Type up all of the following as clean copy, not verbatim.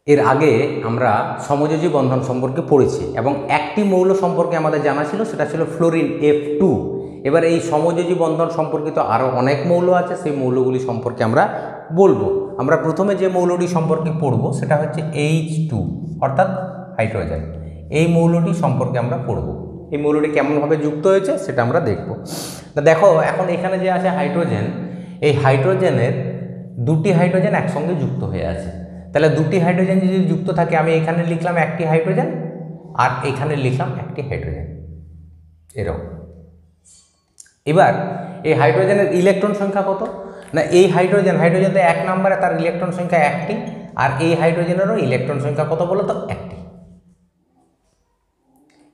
এর আগে আমরা সমযোজী বন্ধন সম্পর্কে পড়েছি এবং একটি মৌল সম্পর্কে আমাদের জানা ছিল, সেটা ছিল ফ্লোরিন F2। এবার এই সমযোজী বন্ধন সম্পর্কিত আরও অনেক মৌল আছে, সেই মৌলগুলি সম্পর্কে আমরা বলবো। আমরা প্রথমে যে মৌলটি সম্পর্কে পড়ব সেটা হচ্ছে H2 অর্থাৎ হাইড্রোজেন। এই মৌলটি সম্পর্কে আমরা পড়ব। এই মৌলটি কেমনভাবে যুক্ত হয়েছে সেটা আমরা দেখব। দেখো এখন এখানে যে আছে হাইড্রোজেন, এই হাইড্রোজেনের দুটি হাইড্রোজেন একসঙ্গে যুক্ত হয়ে আছে। তাহলে দুটি হাইড্রোজেন যদি যুক্ত থাকে, আমি এখানে লিখলাম একটি হাইড্রোজেন আর এখানে লিখলাম একটি হাইড্রোজেন, এরকম। এবার এই হাইড্রোজেনের ইলেকট্রন সংখ্যা কত না, এই হাইড্রোজেন তো 1 নম্বরে, তার ইলেকট্রন সংখ্যা একটি, আর এই হাইড্রোজেনেরও ইলেকট্রন সংখ্যা কত বলো তো, একটি।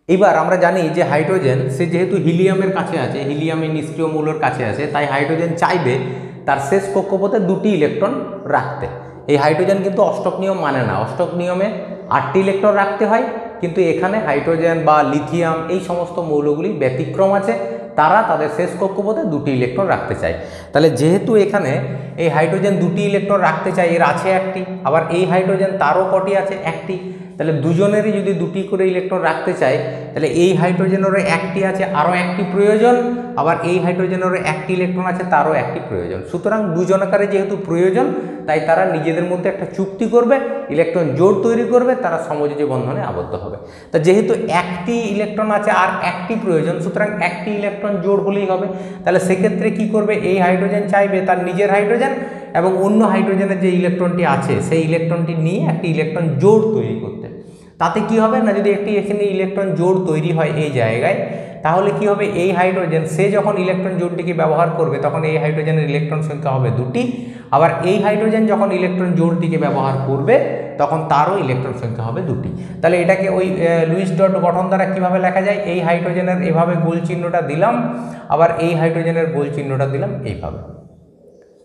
এবার আমরা জানি যে হাইড্রোজেন সে যেহেতু হিলিয়ামের কাছে আছে, হিলিয়ামের নিষ্ক্রিয় মৌলের কাছে আছে, তাই হাইড্রোজেন চাইবে তার শেষ কক্ষপথে দুটি ইলেকট্রন রাখতে। এই হাইড্রোজেন কিন্তু অষ্টক নিয়ম মানে না, অষ্টক নিয়মে 8টি ইলেকট্রন রাখতে হয়, কিন্তু এখানে হাইড্রোজেন বা লিথিয়াম এই সমস্ত মৌলগুলি ব্যতিক্রম আছে, তারা তাদের শেষ কক্ষপথে দুটি ইলেকট্রন রাখতে চায়। তাহলে যেহেতু এখানে এই হাইড্রোজেন দুটি ইলেকট্রন রাখতে চায়, এর আছে একটি, আবার এই হাইড্রোজেন তারও কটি আছে, একটি। তাহলে দুজনেরই যদি দুটি করে ইলেকট্রন রাখতে চায়, তাহলে এই হাইড্রোজেনেরও একটি আছে, আরও একটি প্রয়োজন, আবার এই হাইড্রোজেনেরও একটি ইলেকট্রন আছে, তারও একটি প্রয়োজন। সুতরাং দুজনকারে যেহেতু প্রয়োজন, তাই তারা নিজেদের মধ্যে একটা চুক্তি করবে, ইলেকট্রন জোড় তৈরি করবে, তারা সমযোজী বন্ধনে আবদ্ধ হবে। তা যেহেতু একটি ইলেকট্রন আছে আর একটি প্রয়োজন, সুতরাং একটি ইলেকট্রন জোড় হলেই হবে। তাহলে সেক্ষেত্রে কি করবে, এই হাইড্রোজেন চাইবে তার নিজের হাইড্রোজেন এবং অন্য হাইড্রোজেনের যে ইলেকট্রনটি আছে সেই ইলেকট্রনটি নিয়ে একটি ইলেকট্রন জোড় তৈরি করতে। তাতে কি হবে না, যদি একটি এখানে ইলেকট্রন জোড় তৈরি হয় এই জায়গায়, তাহলে কি হবে, এই হাইড্রোজেন সে যখন ইলেকট্রন জোড়টিকে ব্যবহার করবে তখন এই হাইড্রোজেনের ইলেকট্রন সংখ্যা হবে দুটি, আবার এই হাইড্রোজেন যখন ইলেকট্রন জোড়টিকে ব্যবহার করবে তখন তারও ইলেকট্রন সংখ্যা হবে দুটি। তাহলে এটাকে ওই লুইস ডট গঠন দ্বারা কীভাবে লেখা যায়, এই হাইড্রোজেনের এভাবে গোল চিহ্নটা দিলাম, আবার এই হাইড্রোজেনের গোল চিহ্নটা দিলাম এইভাবে।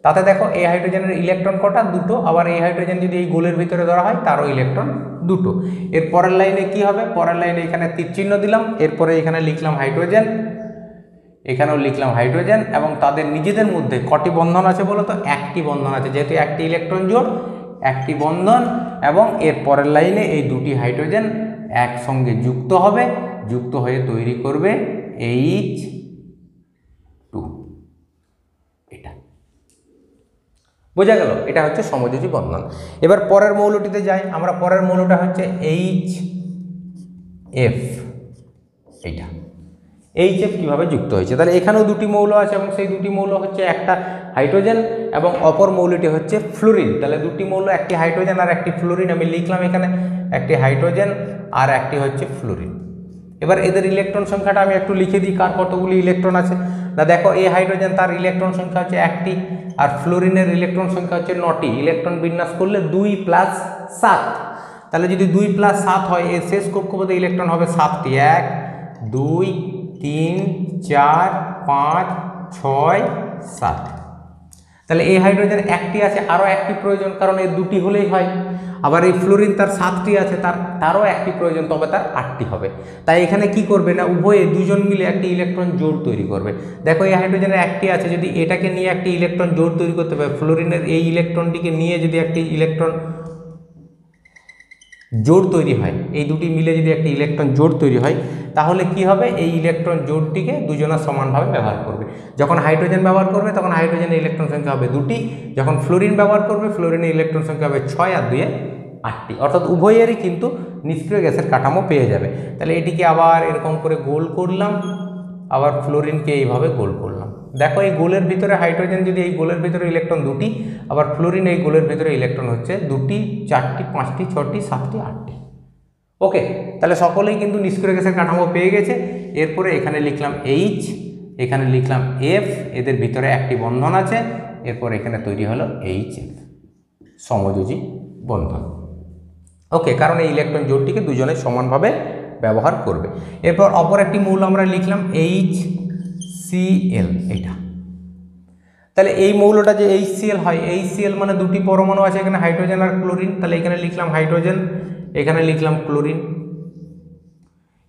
তাতে দেখো এই হাইড্রোজেনের ইলেকট্রন কটা, দুটো, আবার এই হাইড্রোজেন যদি এই গোলের ভিতরে ধরা হয় তারও ইলেকট্রন দুটো। এর পরের লাইনে কি হবে, পরের লাইনে এখানে তীর চিহ্ন দিলাম, এরপরে এখানে লিখলাম হাইড্রোজেন, এখানেও লিখলাম হাইড্রোজেন, এবং তাদের নিজেদের মধ্যে কটি বন্ধন আছে বলো তো, একটি বন্ধন আছে, যেহেতু একটি ইলেকট্রন জোড়, একটি বন্ধন, এবং এর পরের লাইনে এই দুটি হাইড্রোজেন একসঙ্গে যুক্ত হবে, যুক্ত হয়ে তৈরি করবে H2। এটা বোঝা গেল, এটা হচ্ছে সমযোজী বন্ধন। এবার পরের মৌলটিতে যাই আমরা, পরের মৌলটা হচ্ছে HF। এইটা HF কিভাবে যুক্ত হয়েছে, তাহলে এখানেও দুটি মৌল আছে এবং সেই দুটি মৌল হচ্ছে একটা হাইড্রোজেন এবং অপর মৌলটি হচ্ছে ফ্লোরিন। তাহলে দুটি মৌল, একটি হাইড্রোজেন আর একটি ফ্লোরিন, আমি লিখলাম এখানে একটি হাইড্রোজেন আর একটি হচ্ছে ফ্লোরিন। এবার এদের ইলেকট্রন সংখ্যাটা আমি একটু লিখে দিই, কার কতগুলি ইলেকট্রন আছে না, দেখো এই হাইড্রোজেন তার ইলেকট্রন সংখ্যা হচ্ছে একটি, আর ফ্লোরিনের ইলেকট্রন সংখ্যা হচ্ছে 9টি। ইলেকট্রন বিন্যাস করলে 2 + 7, তাহলে যদি 2 + 7 হয়, এর শেষ কক্ষপথে ইলেকট্রন হবে 7টি, 1 2 3 4 5 6 7। তাহলে এই হাইড্রোজেন একটি আছে, আরও একটি প্রয়োজন, কারণ এর দুটি হলেই হয়। আবার এই ফ্লোরিন তার 7টি আছে, তারও একটি প্রয়োজন, তবে তার 8টি হবে। তাই এখানে কি করবে না, উভয়ে দুজন মিলে একটি ইলেকট্রন জোড় তৈরি করবে। দেখো এই হাইড্রোজেনের একটি আছে, যদি এটাকে নিয়ে একটি ইলেকট্রন জোড় তৈরি করতে পারে, ফ্লোরিনের এই ইলেকট্রনটিকে নিয়ে যদি একটি ইলেকট্রন জোড় তৈরি হয়, এই দুটি মিলে যদি একটি ইলেকট্রন জোড় তৈরি হয়, তাহলে কি হবে, এই ইলেকট্রন জোড়টিকে দুজনা সমানভাবে ব্যবহার করবে। যখন হাইড্রোজেন ব্যবহার করবে তখন হাইড্রোজেনের ইলেকট্রন সংখ্যা হবে দুটি, যখন ফ্লোরিন ব্যবহার করবে ফ্লোরিনের ইলেকট্রন সংখ্যা হবে 6 আর 2 8টি, অর্থাৎ উভয়েরই কিন্তু নিষ্ক্রিয় গ্যাসের কাঠামো পেয়ে যাবে। তাহলে এটিকে আবার এরকম করে গোল করলাম, আবার ফ্লোরিনকে এইভাবে গোল করলাম। দেখো এই গোলের ভিতরে হাইড্রোজেন যদি এই গোলের ভিতরে ইলেকট্রন দুটি, আবার ফ্লোরিন এই গোলের ভিতরে ইলেকট্রন হচ্ছে 2টি 4টি 5টি 6টি 7টি 8টি। ওকে, তাহলে সকলেই কিন্তু নিষ্ক্রিয় গ্যাসের কাঠামো পেয়ে গেছে। এরপরে এখানে লিখলাম H, এখানে লিখলাম F, এদের ভিতরে একটি বন্ধন আছে, এরপর এখানে তৈরি হলো HF, সমযোজী বন্ধন। ওকে, কারণ এই ইলেকট্রন জোড়টিকে দুজনে সমানভাবে ব্যবহার করবে। এরপর অপর একটি মৌল আমরা লিখলাম HCl। এটা তাহলে এই মৌলটা যে HCl হয়, HCl মানে দুটি পরমাণু আছে এখানে, হাইড্রোজেন আর ক্লোরিন। তাহলে এখানে লিখলাম হাইড্রোজেন, এখানে লিখলাম ক্লোরিন।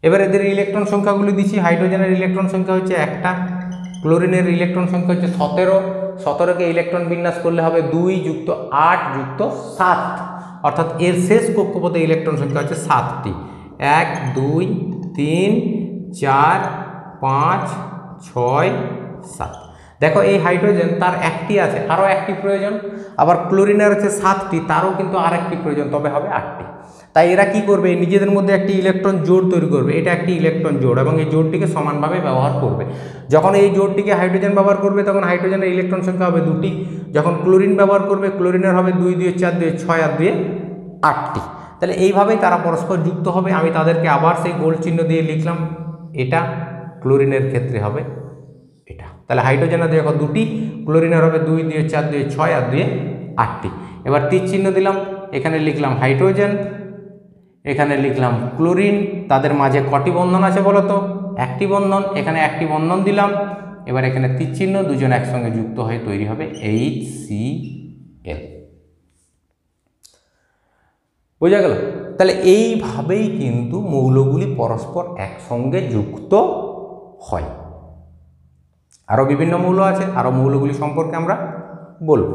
এবার এদের ইলেকট্রন সংখ্যাগুলি দিচ্ছি, হাইড্রোজেনের ইলেকট্রন সংখ্যা হচ্ছে একটা, ক্লোরিনের ইলেকট্রন সংখ্যা হচ্ছে 17। 17কে ইলেকট্রন বিন্যাস করলে হবে 2 + 8 + 7, অর্থাৎ এর শেষ কক্ষপথে ইলেকট্রন সংখ্যা হচ্ছে 7টি। 1 2 3 4 5 6 7। দেখো এই হাইড্রোজেন তার একটি আছে, আরও একটি প্রয়োজন। আবার ক্লোরিনের হচ্ছে 7টি, তারও কিন্তু আর একটি প্রয়োজন, তবে হবে 8টি। তাই এরা কি করবে, নিজেদের মধ্যে একটি ইলেকট্রন জোড় তৈরি করবে। এটা একটি ইলেকট্রন জোড় এবং এই জোড়টিকে সমানভাবে ব্যবহার করবে। যখন এই জোড়টিকে হাইড্রোজেন ব্যবহার করবে তখন হাইড্রোজেনের ইলেকট্রন সংখ্যা হবে 2টি। যখন ক্লোরিন ব্যবহার করবে ক্লোরিনের হবে 2 2 4 2 6 আর 2 8টি। তাহলে এইভাবেই তারা পরস্পর যুক্ত হবে। আমি তাদেরকে আবার সেই গোল চিহ্ন দিয়ে লিখলাম, এটা ক্লোরিনের ক্ষেত্রে হবে এটা। তাহলে হাইড্রোজেনের দেখো 2টি, ক্লোরিনের হবে 2 2 4 2 6 আর 2 8টি। এবার তীর চিহ্ন দিলাম, এখানে লিখলাম হাইড্রোজেন, এখানে লিখলাম ক্লোরিন। তাদের মাঝে কটি বন্ধন আছে বলো তো? একটি বন্ধন। এখানে একটি বন্ধন দিলাম। এবার এখানে তীর চিহ্ন, দুজন একসঙ্গে যুক্ত হয়ে তৈরি হবে HCl। বোঝা গেল? তাহলে এইভাবেই কিন্তু মৌলগুলি পরস্পর একসঙ্গে যুক্ত হয়। আরও বিভিন্ন মৌল আছে, আরও মৌলগুলি সম্পর্কে আমরা বলবো।